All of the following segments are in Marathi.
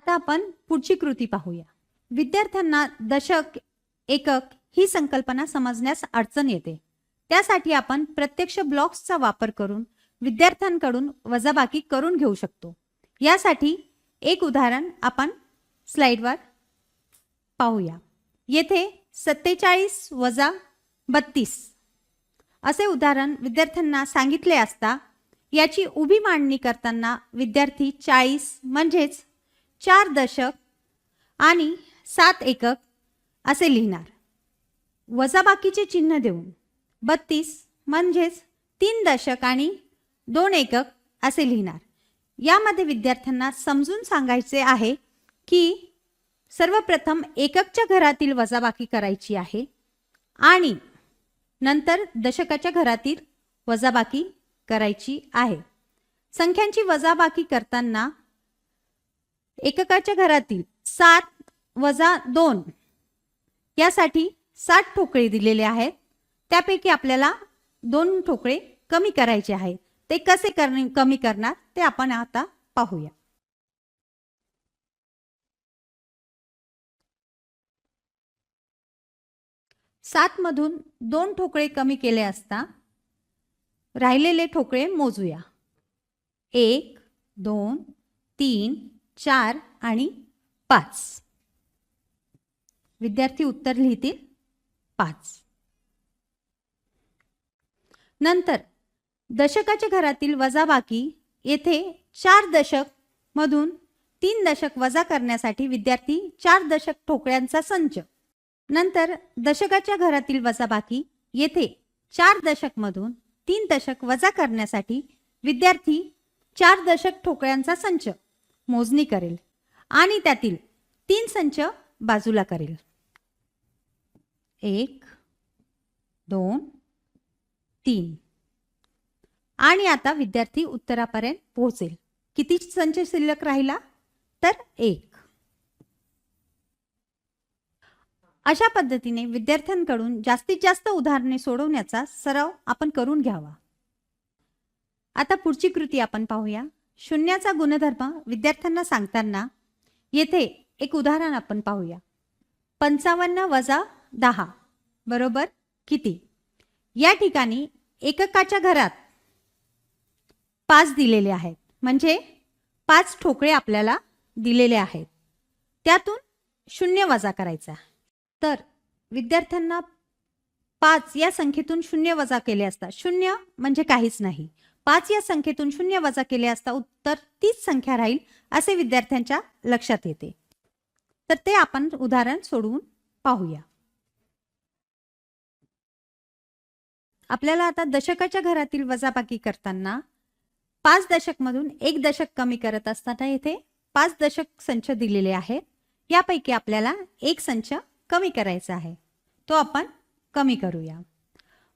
आता आपण पुढची कृती पाहूया। विद्यार्थ्यांना दशक, एकक ही संकल्पना समजण्यास अडचण येते। त्यासाठी आपण प्रत्यक्ष ब्लॉक्सचा वापर करून विद्यार्थ्यांकडून वजाबाकी करून घेऊ शकतो। यासाठी एक उदाहरण आपण स्लाइडवर पाहूया। येथे 47 वजा 32 असे उदाहरण विद्यार्थ्यांना सांगितले असता याची उभी मांडणी करताना विद्यार्थी 40 म्हणजेच 4 दशक आणि 7 एकक असे लिहिणार। वजाबाकीचे चिन्ह देऊन 32 म्हणजेच 3 दशक आणि 2 एकक असे लिहिणार। यामध्ये विद्यार्थ्यांना समजून सांगायचे आहे की सर्वप्रथम एककच्या घरातील वजाबाकी करायची आहे आणि नंतर दशकाच्या घरातील वजाबाकी करायची आहे। संख्यांची वजाबाकी करताना एककाच्या घरातील 7 वजा 2 यासाठी 60 ठोकळे दिलेले आहेत। त्यापैकी आपल्याला 2 ठोकळे कमी करायचे आहेत। ते कसे कमी करणार ते आपण आता पाहूया। सात मधून 2 ठोकळे कमी केले असता राहिलेले ठोकळे मोजूया। 1 2 3 4 आणि 5। विद्यार्थी उत्तर लिहितील 5। नंतर दशकाच्या घरातील वजाबाकी येथे 4 दशक मधून 3 दशक वजा करण्यासाठी विद्यार्थी 4 दशक ठोकळ्यांचा संच। नंतर दशकाच्या घरातील वजाबाकी येथे 4 दशक मधून 3 दशक वजा करण्यासाठी विद्यार्थी 4 दशक ठोकळ्यांचा संच मोजणी करेल आणि त्यातील 3 संच बाजूला करेल। 1 2 3 आणि आता विद्यार्थी उत्तरापर्यंत पोहोचेल। किती संच शिल्लक राहिला तर 1। अशा पद्धतीने विद्यार्थ्यांकडून जास्तीत जास्त उदाहरणे सोडवण्याचा सराव आपण करून घ्यावा। आता पुढची कृती आपण पाहूया। शून्याचा गुणधर्म विद्यार्थ्यांना सांगताना येथे एक उदाहरण आपण पाहूया। 55 वजा 10 बरोबर किती? या ठिकाणी एककाच्या घरात 5 दिलेले आहेत, म्हणजे 5 ठोकळे आपल्याला दिलेले आहेत। त्यातून 0 वजा करायचा। तर विद्यार्थ्यांना 5 या संख्येतून 0 वजा केले असता 0 म्हणजे काहीच नाही। 5 या संख्येतून 0 वजा केले असता उत्तर तीच संख्या राहील असे विद्यार्थ्यांच्या लक्षात येते। तर ते आपण उदाहरण सोडवून पाहूया। आपल्याला आता दशकाच्या घरातील वजाबाकी करताना 5 दशक मधून 1 दशक कमी करत असताना येथे 5 दशक संच दिलेले आहेत। यापैकी आपल्याला 1 संच कमी करायचा आहे, तो आपण कमी करूया।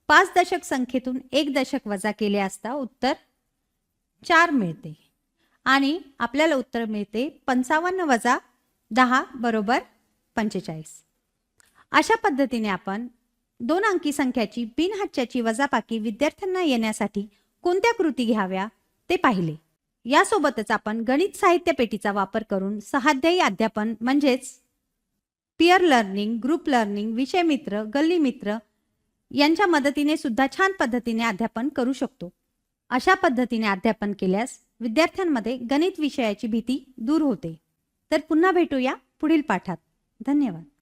5 दशक संख्येतून 1 दशक वजा केले असता उत्तर 4 मिळते आणि आपल्याला उत्तर मिळते 55 वजा 10 बरोबर 45। अशा पद्धतीने आपण 2 अंकी संख्याची बिनहाच्याची वजाबाकी विद्यार्थ्यांना येण्यासाठी कोणत्या कृती घ्याव्या ते पाहिले। यासोबतच आपण गणित साहित्य पेटीचा वापर करून सहाध्यायी अध्यापन म्हणजेच पीअर लर्निंग, ग्रुप लर्निंग, विषय मित्र, गल्ली मित्र यांच्या मदतीने सुद्धा छान पद्धतीने अध्यापन करू शकतो। अशा पद्धतीने अध्यापन केल्यास विद्यार्थ्यांमध्ये गणित विषयाची भीती दूर होते। तर पुन्हा भेटूया पुढील पाठात। धन्यवाद।